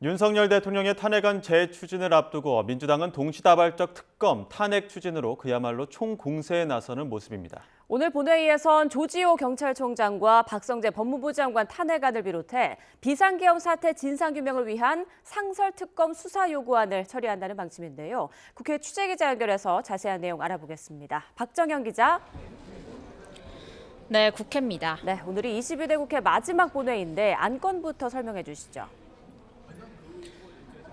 윤석열 대통령의 탄핵안 재추진을 앞두고 민주당은 동시다발적 특검 탄핵 추진으로 그야말로 총공세에 나서는 모습입니다. 오늘 본회의에선 조지호 경찰청장과 박성재 법무부 장관 탄핵안을 비롯해 비상계엄 사태 진상규명을 위한 상설특검 수사 요구안을 처리한다는 방침인데요. 국회 취재기자 연결해서 자세한 내용 알아보겠습니다. 박정현 기자. 네, 국회입니다. 네, 오늘이 22대 국회 마지막 본회의인데 안건부터 설명해 주시죠.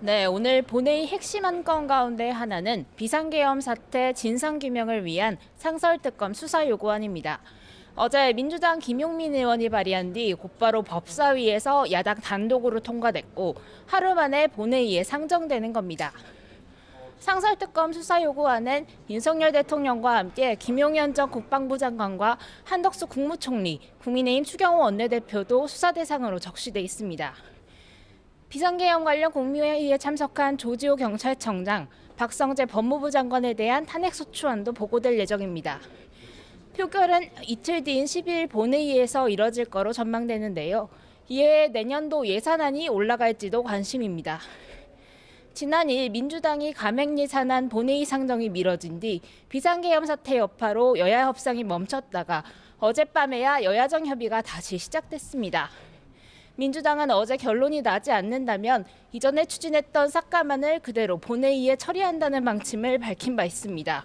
네, 오늘 본회의 핵심 안건 가운데 하나는 비상계엄 사태 진상규명을 위한 상설특검 수사 요구안입니다. 어제 민주당 김용민 의원이 발의한 뒤 곧바로 법사위에서 야당 단독으로 통과됐고 하루 만에 본회의에 상정되는 겁니다. 상설특검 수사 요구안은 윤석열 대통령과 함께 김용현 전 국방부 장관과 한덕수 국무총리, 국민의힘 추경호 원내대표도 수사 대상으로 적시돼 있습니다. 비상계엄 관련 국무회의에 참석한 조지호 경찰청장, 박성재 법무부 장관에 대한 탄핵소추안도 보고될 예정입니다. 표결은 이틀 뒤인 12일 본회의에서 이뤄질 거로 전망되는데요. 이에 내년도 예산안이 올라갈지도 관심입니다. 지난 2일 민주당이 가맹 예산안 본회의 상정이 미뤄진 뒤 비상계엄 사태 여파로 여야 협상이 멈췄다가 어젯밤에야 여야정 협의가 다시 시작됐습니다. 민주당은 어제 결론이 나지 않는다면 이전에 추진했던 삭감안을 그대로 본회의에 처리한다는 방침을 밝힌 바 있습니다.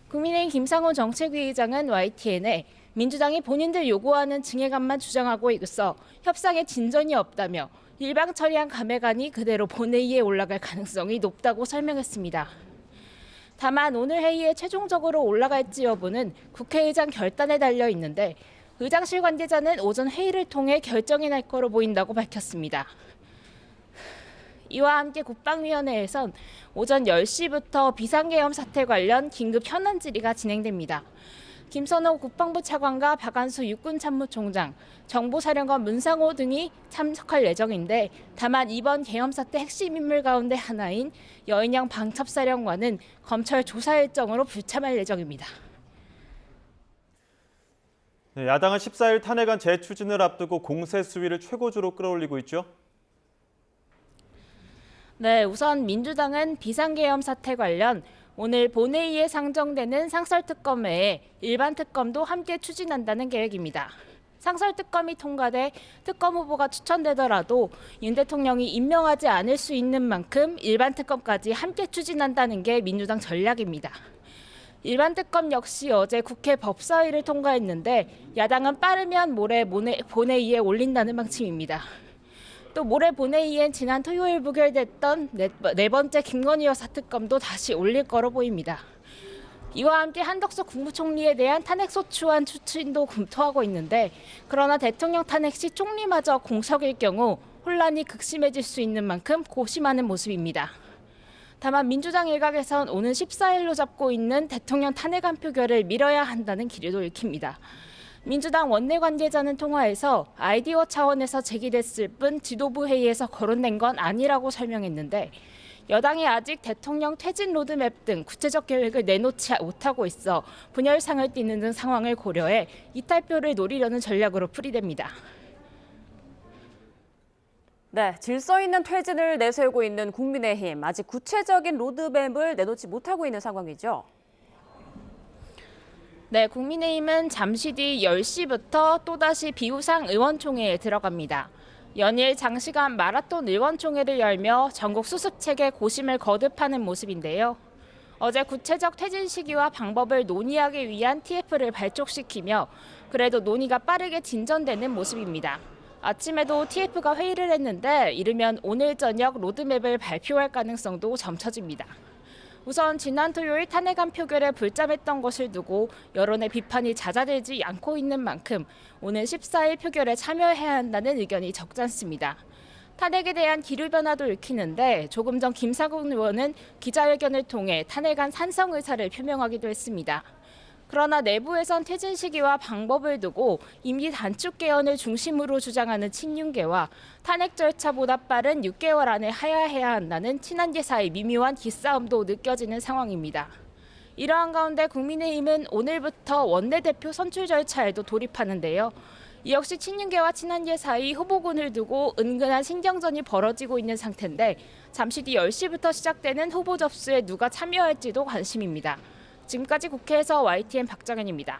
국민의힘 김상훈 정책위의장은 YTN에 민주당이 본인들 요구하는 증액안만 주장하고 있어 협상에 진전이 없다며 일방 처리한 감액안이 그대로 본회의에 올라갈 가능성이 높다고 설명했습니다. 다만 오늘 회의에 최종적으로 올라갈지 여부는 국회의장 결단에 달려 있는데 의장실 관계자는 오전 회의를 통해 결정이 날 거로 보인다고 밝혔습니다. 이와 함께 국방위원회에선 오전 10시부터 비상계엄 사태 관련 긴급 현안 질의가 진행됩니다. 김선호 국방부 차관과 박안수 육군참모총장, 정보사령관 문상호 등이 참석할 예정인데 다만 이번 계엄 사태 핵심 인물 가운데 하나인 여인영 방첩사령관은 검찰 조사 일정으로 불참할 예정입니다. 네, 야당은 14일 탄핵안 재추진을 앞두고 공세 수위를 최고조로 끌어올리고 있죠. 네, 우선 민주당은 비상계엄 사태 관련 오늘 본회의에 상정되는 상설특검 외에 일반 특검도 함께 추진한다는 계획입니다. 상설특검이 통과돼 특검 후보가 추천되더라도 윤 대통령이 임명하지 않을 수 있는 만큼 일반 특검까지 함께 추진한다는 게 민주당 전략입니다. 일반 특검 역시 어제 국회 법사위를 통과했는데 야당은 빠르면 모레 본회의에 올린다는 방침입니다. 또 모레 본회의엔 지난 토요일 부결됐던 네 번째 김건희 여사 특검도 다시 올릴 거로 보입니다. 이와 함께 한덕수 국무총리에 대한 탄핵소추안 추진도 검토하고 있는데 그러나 대통령 탄핵 시 총리마저 공석일 경우 혼란이 극심해질 수 있는 만큼 고심하는 모습입니다. 다만 민주당 일각에선 오는 14일로 잡고 있는 대통령 탄핵안 표결을 미뤄야 한다는 기류도 읽힙니다. 민주당 원내 관계자는 통화에서 아이디어 차원에서 제기됐을 뿐 지도부 회의에서 거론된 건 아니라고 설명했는데 여당이 아직 대통령 퇴진 로드맵 등 구체적 계획을 내놓지 못하고 있어 분열상을 띠는 등 상황을 고려해 이탈표를 노리려는 전략으로 풀이됩니다. 네, 질서 있는 퇴진을 내세우고 있는 국민의힘. 아직 구체적인 로드맵을 내놓지 못하고 있는 상황이죠. 네, 국민의힘은 잠시 뒤 10시부터 또다시 비우상 의원총회에 들어갑니다. 연일 장시간 마라톤 의원총회를 열며 전국 수습책에 고심을 거듭하는 모습인데요. 어제 구체적 퇴진 시기와 방법을 논의하기 위한 TF를 발족시키며 그래도 논의가 빠르게 진전되는 모습입니다. 아침에도 TF가 회의를 했는데 이르면 오늘 저녁 로드맵을 발표할 가능성도 점쳐집니다. 우선 지난 토요일 탄핵안 표결에 불참했던 것을 두고 여론의 비판이 잦아들지 않고 있는 만큼 오늘 14일 표결에 참여해야 한다는 의견이 적지 않습니다. 탄핵에 대한 기류 변화도 읽히는데 조금 전 김상훈 의원은 기자회견을 통해 탄핵안 찬성 의사를 표명하기도 했습니다. 그러나 내부에선 퇴진 시기와 방법을 두고 임기 단축 개헌을 중심으로 주장하는 친윤계와 탄핵 절차보다 빠른 6개월 안에 하야해야 한다는 친한계 사이 미묘한 기싸움도 느껴지는 상황입니다. 이러한 가운데 국민의힘은 오늘부터 원내대표 선출 절차에도 돌입하는데요. 이 역시 친윤계와 친한계 사이 후보군을 두고 은근한 신경전이 벌어지고 있는 상태인데 잠시 뒤 10시부터 시작되는 후보 접수에 누가 참여할지도 관심입니다. 지금까지 국회에서 YTN 박정현입니다.